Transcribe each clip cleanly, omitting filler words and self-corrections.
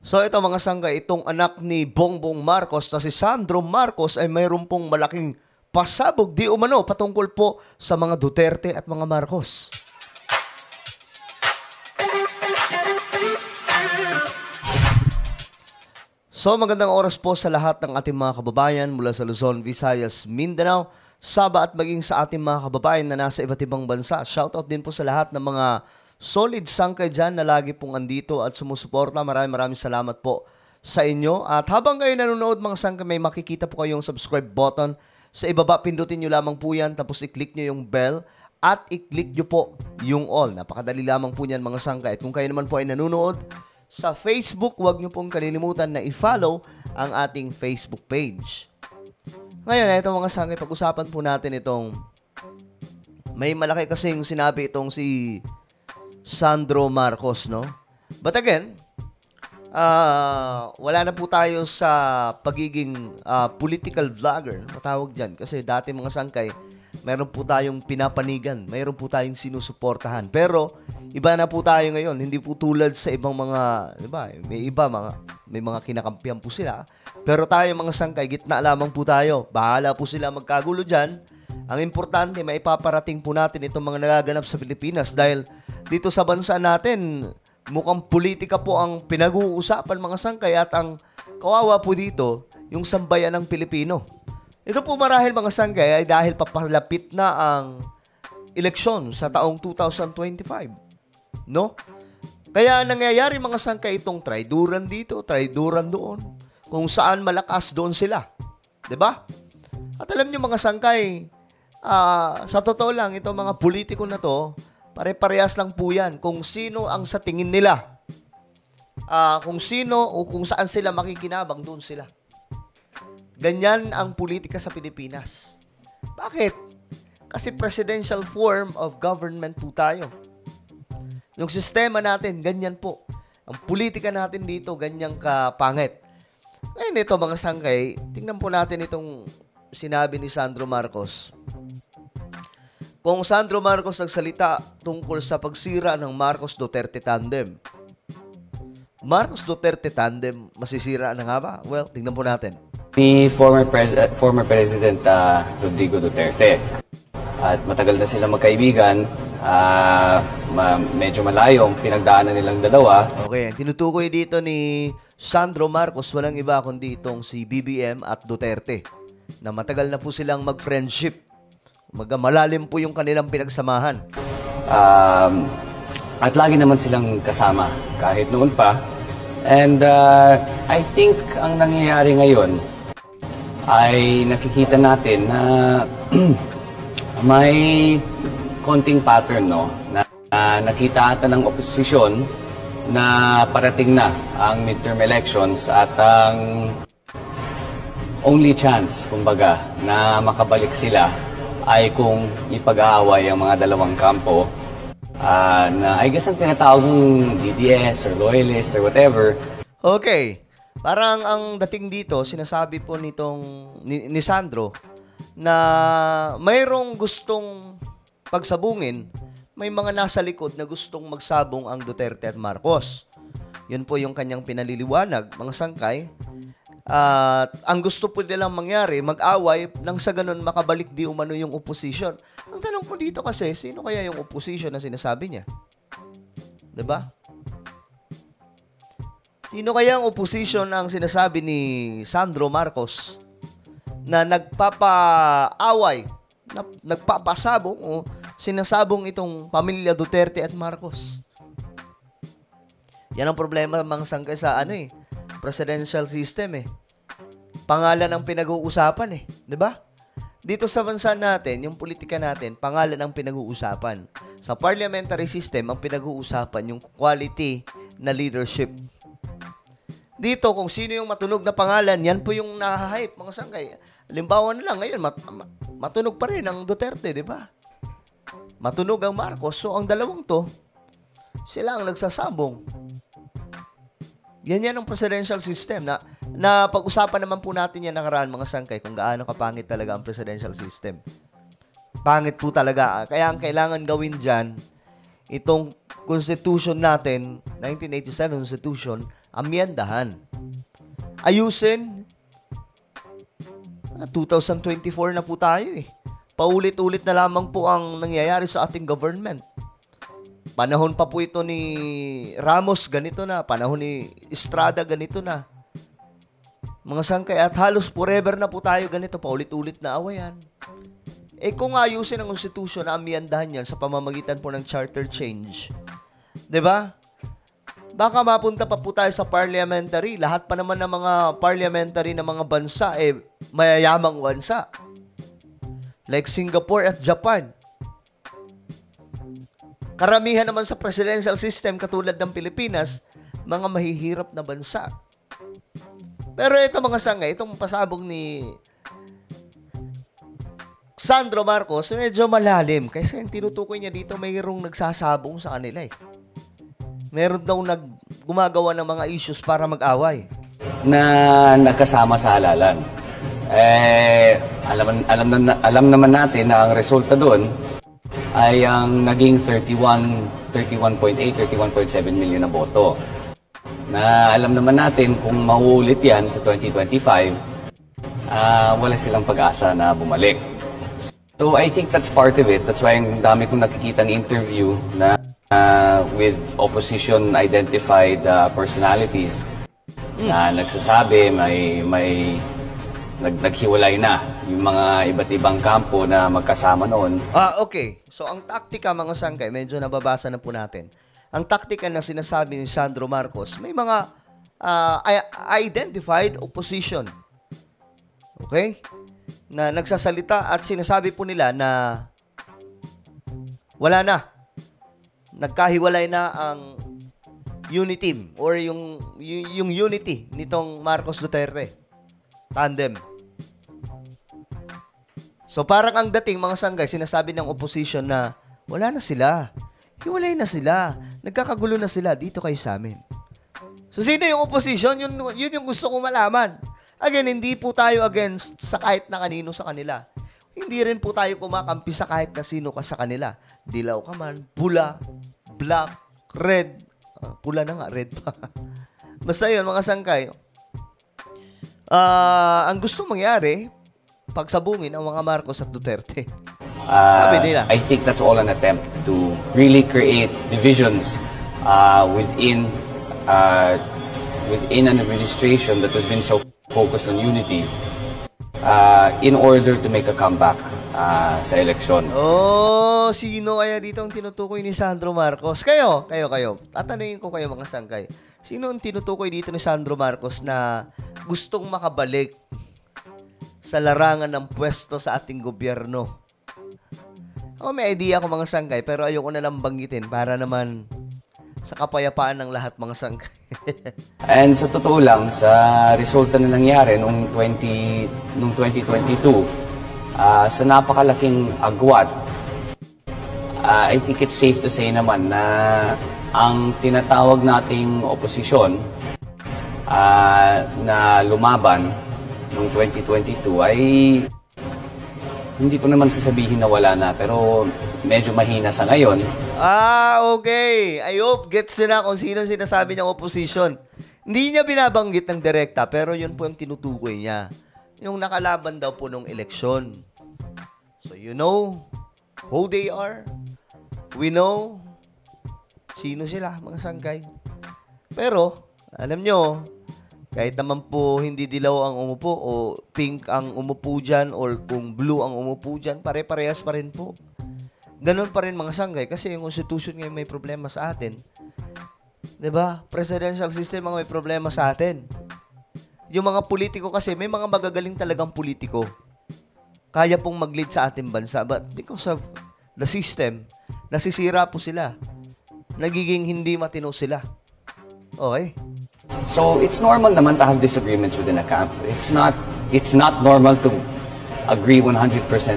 So ito mga sangkay, itong anak ni Bongbong Marcos na si Sandro Marcos ay mayroon pong malaking pasabog di umano patungkol po sa mga Duterte at mga Marcos. So magandang oras po sa lahat ng ating mga kababayan mula sa Luzon, Visayas, Mindanao, Sabah at maging sa ating mga kababayan na nasa iba't ibang bansa. Shoutout din po sa lahat ng mga solid sangkay dyan na lagi pong andito at sumusuporta. Maraming salamat po sa inyo. At habang kayo nanonood mga sangkay, may makikita po kayong subscribe button. Sa ibaba, pindutin nyo lamang po yan. Tapos i-click nyo yung bell at i-click nyo po yung all. Napakadali lamang po yan mga sangkay. At kung kayo naman po ay nanonood sa Facebook, huwag nyo pong kalilimutan na i-follow ang ating Facebook page. Ngayon, ito mga sangkay, pag-usapan po natin itong may malaki kasing sinabi itong si Sandro Marcos, no? But again, wala na po tayo sa pagiging political vlogger, matawag dyan. Kasi dati mga sangkay, meron po tayong pinapanigan, meron po tayong sinusuportahan. Pero, iba na po tayo ngayon. Hindi po tulad sa ibang mga, di ba? May mga kinakampihan po sila. Pero tayo mga sangkay, gitna lamang po tayo. Bahala po sila magkagulo dyan. Ang importante, maipaparating po natin itong mga nagaganap sa Pilipinas dahil dito sa bansa natin, mukhang politika po ang pinag-uusapan mga sangkay at ang kawawa po dito, yung sambayan ng Pilipino. Ito po marahil mga sangkay ay dahil papalapit na ang eleksyon sa taong 2025. No? Kaya nangyayari mga sangkay itong traiduran dito, traiduran doon. Kung saan malakas doon sila. 'Di ba? At alam niyo mga sangkay, sa totoo lang, itong mga politiko na to, pare-parehas lang po yan. Kung sino ang sa tingin nila. Kung sino o kung saan sila makikinabang, doon sila. Ganyan ang politika sa Pilipinas. Bakit? Kasi presidential form of government po tayo. Yung sistema natin, ganyan po. Ang politika natin dito, ganyang kapangit. Ngayon ito mga sangkay, tingnan po natin itong sinabi ni Sandro Marcos. Kung Sandro Marcos nagsalita tungkol sa pagsira ng Marcos Duterte tandem. Marcos Duterte tandem, masisira na nga ba? Well, tingnan po natin. Ni former President Rodrigo Duterte. At matagal na sila magkaibigan. Medyo malayo ang pinagdaanan nilang dalawa. Okay, tinutukoy dito ni Sandro Marcos, walang iba kundi itong si BBM at Duterte. Na matagal na po silang mag-friendship. Malalim po yung kanilang pinagsamahan. At lagi naman silang kasama kahit noon pa. And I think ang nangyayari ngayon ay nakikita natin na may konting pattern, no? Na nakita ata ng oposisyon na parating na ang midterm elections at ang only chance, kumbaga, na makabalik sila ay kung ipag-aaway ang mga dalawang kampo na I guess ang tinatawag ng DDS or loyalist or whatever. Okay. Parang ang dating dito, sinasabi po nitong ni Sandro na mayroong gustong pagsabungin, may mga nasa likod na gustong magsabong ang Duterte at Marcos. Yun po yung kanyang pinaliliwanag, mga sangkay. At ang gusto po nilang mangyari, mag-away nang sa ganun makabalik di umano yung opposition. Ang tanong ko dito kasi, sino kaya yung opposition na sinasabi niya? 'Di ba? Sino kaya ang opposition ang sinasabi ni Sandro Marcos na nagpapa-away, nagpapasabong o sinasabong itong pamilya Duterte at Marcos? Yan ang problema mga sangkay sa presidential system Pangalan ang pinag-uusapan 'di ba? Dito sa bansa natin, yung politika natin, pangalan ang pinag-uusapan. Sa parliamentary system, ang pinag-uusapan yung quality na leadership. Dito, kung sino yung matunog na pangalan, yan po yung nahahype, mga sangkay. Halimbawa na lang, ngayon, matunog pa rin ang Duterte, di ba? Matunog ang Marcos. So, ang dalawang to, sila ang nagsasabong. Yan ang presidential system na pag-usapan naman po natin yan nakaraan, mga sangkay, kung gaano kapangit talaga ang presidential system. Pangit po talaga. Kaya ang kailangan gawin dyan, itong Constitution natin, 1987 Constitution, amyendahan. Ayusin. 2024 na po tayo eh. Paulit-ulit na lamang po ang nangyayari sa ating government. Panahon pa po ito ni Ramos, ganito na. Panahon ni Estrada, ganito na. Mga sangkay, at halos forever na po tayo ganito, paulit-ulit na awayan. Eh kung ayusin ang Constitution na amyendahan yan sa pamamagitan po ng charter change, 'di ba? Baka mapunta pa po tayo sa parliamentary. Lahat pa naman ng mga parliamentary na mga bansa mayayamang bansa. Like Singapore at Japan. Karamihan naman sa presidential system katulad ng Pilipinas, mga mahihirap na bansa. Pero ito mga sangay, itong pasabog ni Sandro Marcos, medyo malalim. Kasi ang tinutukoy niya dito, mayroong nagsasabong sa kanila eh. Meron daw gumagawa ng mga issues para mag-away. Na nakasama sa halalan. Alam naman natin na ang resulta doon ay ang naging 31.8, 31.7 million na boto. Na alam naman natin kung mauulit yan sa 2025, wala silang pag-asa na bumalik. So I think that's part of it. That's why ang dami kong nakikitang interview na with opposition identified personalities na nagsasabi naghiwalay na yung mga iba't ibang kampo na magkasama noon. Okay. So ang taktika mga sangkay, medyo nababasa na po natin. Ang taktika na sinasabi ni Sandro Marcos, may mga identified opposition. Okay? Na nagsasalita at sinasabi po nila na wala na. Nagkahiwalay na ang unity team or yung unity nitong Marcos Duterte tandem. So parang ang dating mga sanggay, sinasabi ng opposition na wala na sila. Hiwalay na sila. Nagkakagulo na sila dito kayo sa amin. So sino yung opposition? Yun yung gusto kong malaman. Again, hindi po tayo against sa kahit na kanino sa kanila. Hindi rin po tayo kumakampi sa kahit na sino ka sa kanila. Dilaw ka man, pula, black, red. Pula na nga, red pa. Basta yun, mga sangkay. Ang gustong mangyari, pagsabungin ang mga Marcos at Duterte. Sabi nila. I think that's all an attempt to really create divisions within an administration that has been so focused on unity in order to make a comeback sa eleksyon. Sino kaya dito ang tinutukoy ni Sandro Marcos? Kayo. Tatanungin ko kayo mga sangkay. Sino ang tinutukoy dito ni Sandro Marcos na gustong makabalik sa larangan ng pwesto sa ating gobyerno? May idea ako mga sangkay, pero ayoko na lang banggitin para naman sa kapayapaan ng lahat mga sangkay. And sa totoo lang, sa resulta na nangyari noong 2022, sa napakalaking agwat, I think it's safe to say naman na ang tinatawag nating oposisyon na lumaban noong 2022 ay hindi ko naman sasabihin na wala na, pero medyo mahina sa ngayon. Okay. I hope gets na kung sino sinasabi ng opposition. Hindi niya binabanggit ng direkta, pero yun po yung tinutukoy niya. Yung nakalaban daw po nung eleksyon. So you know who they are. We know sino sila, mga sangkay. Pero, alam nyo, kahit naman po hindi dilaw ang umupo o pink ang umupo dyan or kung blue ang umupo dyan, pare-parehas pa rin po. Ganun pa rin mga sanggay kasi yung constitution ngayon may problema sa atin. 'Di ba? Presidential system ang may problema sa atin. Yung mga politiko kasi, may mga magagaling talagang politiko. Kaya pong mag-lead sa ating bansa. But because of the system, nasisira po sila. Nagiging hindi matino sila. Okay? So, it's normal naman to have disagreements within a camp. It's not normal to agree 100%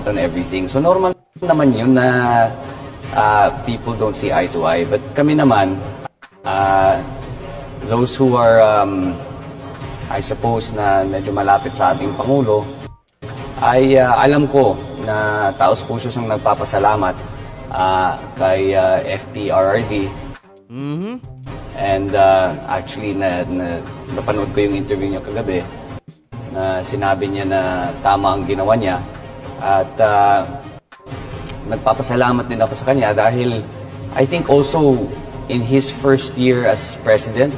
on everything. So, normal naman yun na people don't see eye to eye. But kami naman, those who are, I suppose, na medyo malapit sa ating Pangulo, ay alam ko na taos puso siyang nagpapasalamat kay FPRRD Mhm. And actually, napanood ko yung interview niya kagabi na sinabi niya na tama ang ginawa niya. At nagpapasalamat din ako sa kanya dahil I think also in his first year as president,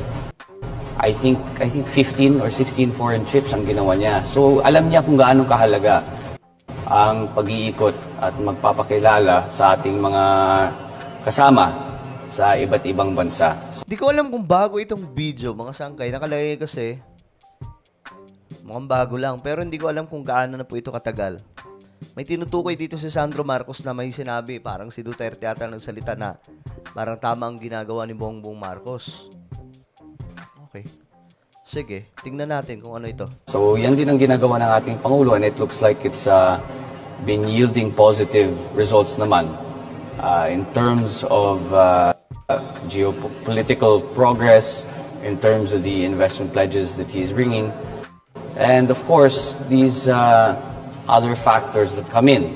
I think 15 or 16 foreign trips ang ginawa niya. So alam niya kung gaano kahalaga ang pag-iikot at magpapakilala sa ating mga kasama sa iba't ibang bansa. Di ko alam kung bago itong video, mga sangkay. Nakalagay kasi, mukhang bago lang. Pero hindi ko alam kung gaano na po ito katagal. May tinutukoy dito si Sandro Marcos na may sinabi, parang si Duterte ata nagsalita na parang tama ang ginagawa ni Bongbong Marcos. Okay. Sige, tingnan natin kung ano ito. So yan din ang ginagawa ng ating Pangulo and it looks like it's been yielding positive results naman in terms of geopolitical progress, in terms of the investment pledges that he's bringing, and of course these other factors that come in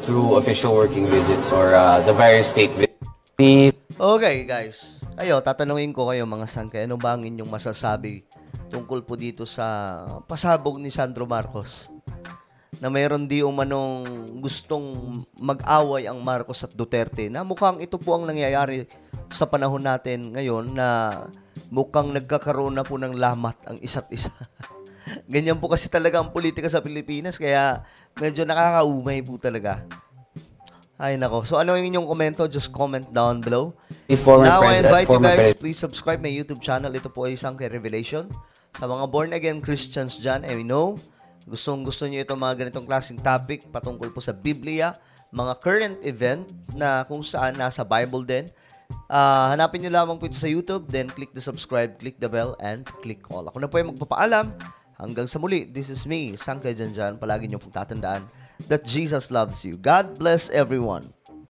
through official working visits or the various state visits. Okay guys, tatanungin ko kayo mga sangkay, ano ba ang inyong masasabi tungkol po dito sa pasabog ni Sandro Marcos? Na mayroon di umanong gustong mag-away ang Marcos at Duterte, na mukhang ito po ang nangyayari sa panahon natin ngayon, na mukhang nagkakaroon na po ng lamat ang isa't isa. Ganyan po kasi talaga ang politika sa Pilipinas, kaya medyo nakakaumay po talaga. Ay nako. So ano yung inyong komento? Just comment down below. Now I invite you guys, please subscribe my YouTube channel. Ito po ay Sangkay Revelation. Sa mga born again Christians dyan, I know gusto nyo itong mga ganitong klaseng topic patungkol po sa Biblia, mga current event na kung saan nasa Bible din. Hanapin nyo lamang po ito sa YouTube, then click the subscribe, click the bell, and click all. Ako na po ay magpapaalam. Hanggang sa muli, this is me, Sangkay Janjan. Palagi nyo pong tatandaan that Jesus loves you. God bless everyone.